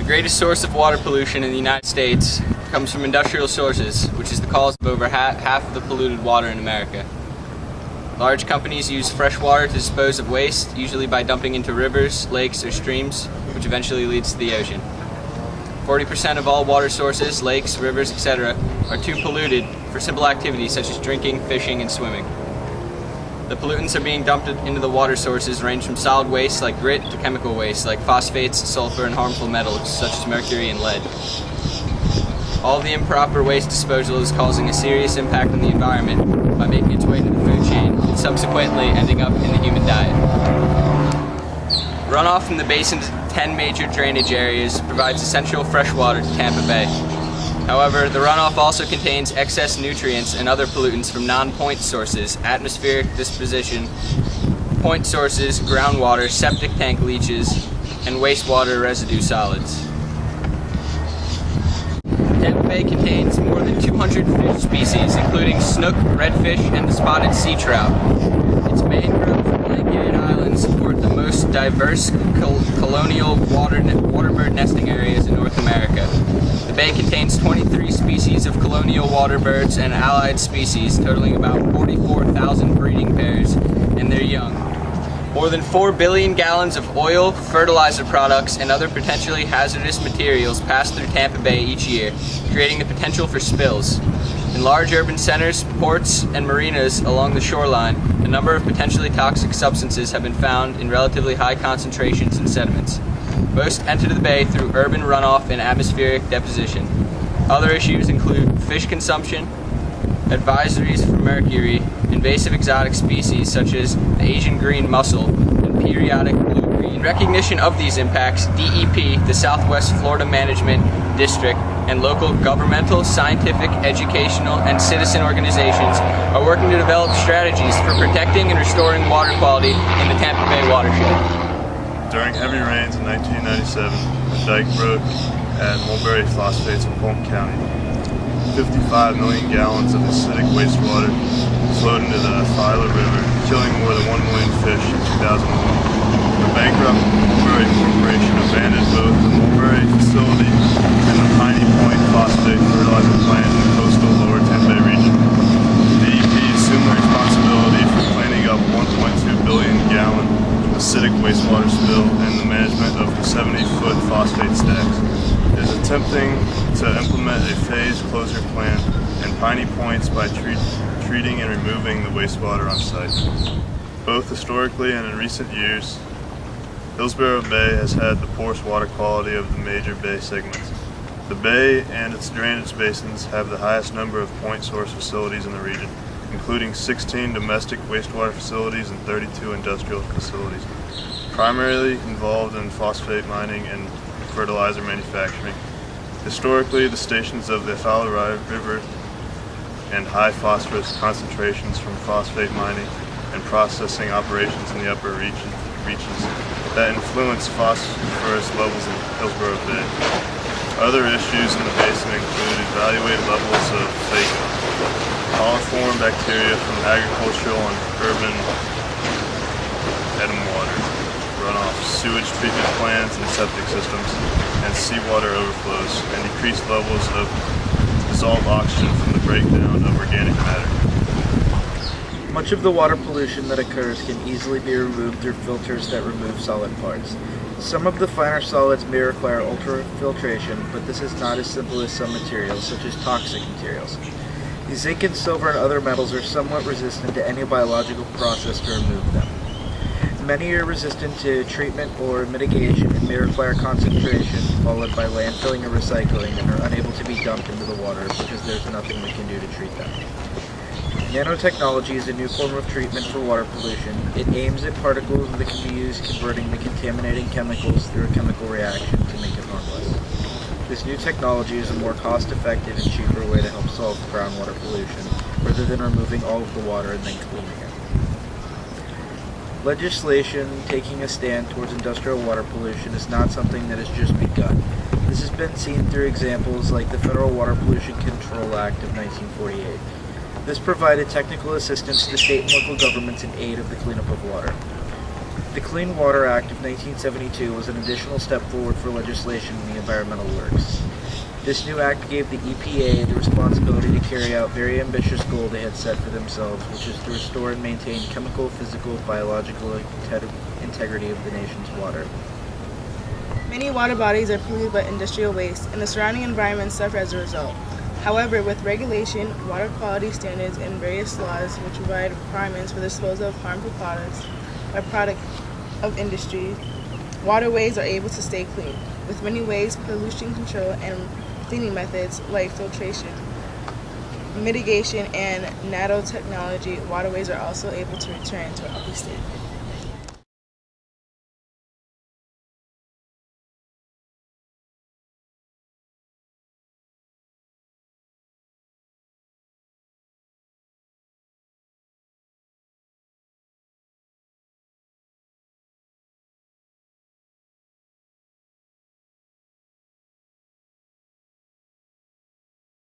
greatest source of water pollution in the United States comes from industrial sources, which is the cause of over half of the polluted water in America. Large companies use fresh water to dispose of waste, usually by dumping into rivers, lakes, or streams, which eventually leads to the ocean. 40% of all water sources, lakes, rivers, etc., are too polluted for simple activities such as drinking, fishing, and swimming. The pollutants are being dumped into the water sources range from solid waste like grit to chemical waste like phosphates, sulfur, and harmful metals such as mercury and lead. All of the improper waste disposal is causing a serious impact on the environment by making its way into the food chain and subsequently ending up in the human diet. Runoff from the basin's 10 major drainage areas provides essential fresh water to Tampa Bay. However, the runoff also contains excess nutrients and other pollutants from non-point sources, atmospheric disposition, point sources, groundwater, septic tank leaches, and wastewater residue solids. Tampa Bay contains more than 200 fish species, including snook, redfish, and the spotted sea trout. Its mangrove blanketed islands support the most diverse colonial waterbird nesting areas in North America. The bay contains 23 species of colonial waterbirds and allied species, totaling about 44,000 breeding pairs and their young. More than 4 billion gallons of oil, fertilizer products, and other potentially hazardous materials pass through Tampa Bay each year, creating the potential for spills. In large urban centers, ports, and marinas along the shoreline, a number of potentially toxic substances have been found in relatively high concentrations in sediments. Most enter the bay through urban runoff and atmospheric deposition. Other issues include fish consumption, advisories for mercury, invasive exotic species such as the Asian green mussel, and periodic blue-green. In recognition of these impacts, DEP, the Southwest Florida Management District, and local governmental, scientific, educational, and citizen organizations are working to develop strategies for protecting and restoring water quality in the Tampa Bay watershed. During heavy rains in 1997, a dike broke at Mulberry Phosphates in Polk County. 55 million gallons of acidic wastewater flowed into the Filer River, killing more than 1 million fish in 2001. The bankrupt Mulberry Corporation abandoned both the Mulberry facility and the Piney Point phosphate fertilizer plant in the coastal lower Tampa Bay region. DEP assumed the responsibility for cleaning up 1.2 billion gallon acidic wastewater spill and the management of the 70-foot phosphate stacks. It is attempting to implement a phased closure plan in Piney Points by treating and removing the wastewater on site. Both historically and in recent years, Hillsborough Bay has had the poorest water quality of the major bay segments. The bay and its drainage basins have the highest number of point source facilities in the region, including 16 domestic wastewater facilities and 32 industrial facilities, primarily involved in phosphate mining and fertilizer manufacturing. Historically, the stations of the Filer River and high phosphorus concentrations from phosphate mining and processing operations in the upper reaches that influence phosphorus levels in Hillsborough Bay. Other issues in the basin include evaluated levels of fake coliform bacteria from agricultural and urban Edam water, runoff, sewage treatment plants and septic systems, and seawater overflows, and decreased levels of dissolved oxygen from the breakdown of organic matter. Much of the water pollution that occurs can easily be removed through filters that remove solid parts. Some of the finer solids may require ultrafiltration, but this is not as simple as some materials, such as toxic materials. Zinc and silver and other metals are somewhat resistant to any biological process to remove them. Many are resistant to treatment or mitigation and may require concentration, followed by landfilling or recycling, and are unable to be dumped into the water because there's nothing we can do to treat them. Nanotechnology is a new form of treatment for water pollution. It aims at particles that can be used converting the contaminating chemicals through a chemical reaction to make it harmless. This new technology is a more cost-effective and cheaper way to help solve groundwater pollution, rather than removing all of the water and then cleaning it. Legislation taking a stand towards industrial water pollution is not something that has just begun. This has been seen through examples like the Federal Water Pollution Control Act of 1948. This provided technical assistance to state and local governments in aid of the cleanup of water. The Clean Water Act of 1972 was an additional step forward for legislation in the environmental works. This new act gave the EPA the responsibility to carry out very ambitious goal they had set for themselves, which is to restore and maintain chemical, physical, biological integrity of the nation's water. Many water bodies are polluted by industrial waste, and the surrounding environment suffer as a result. However, with regulation, water quality standards, and various laws which provide requirements for the disposal of harmful products by product of industry, waterways are able to stay clean. With many ways, pollution control, and cleaning methods like filtration, mitigation, and nanotechnology, waterways are also able to return to a healthy state.